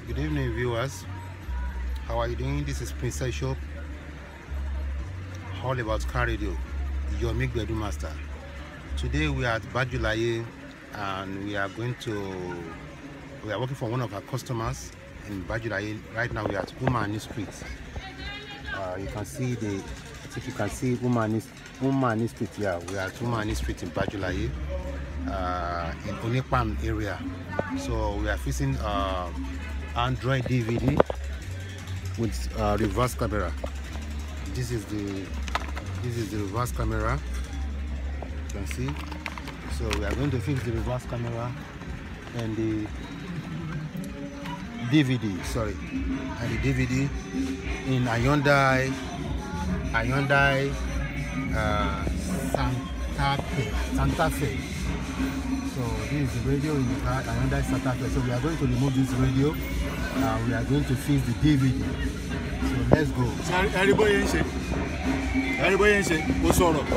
Good evening, viewers. How are you doing? This is Princess Shop, all about car radio, your Make Bedu Master. Today we are at Bajulaye and we are working for one of our customers in Bajulaye. Right now we are at Umani Street. You can see if you can see Umani Street here. We are at Umani Street in Bajulaye, in Onipam area. So we are fixing Android DVD with reverse camera. This is the reverse camera. You can see. So we are going to fix the reverse camera and the DVD. Sorry, and the DVD in a Hyundai Santa Fe. So this is the radio in the car, Hyundai Santa Fe. So we are going to remove this radio. We are going to fix the DVD. So let's go. Everybody in shape. What's all up?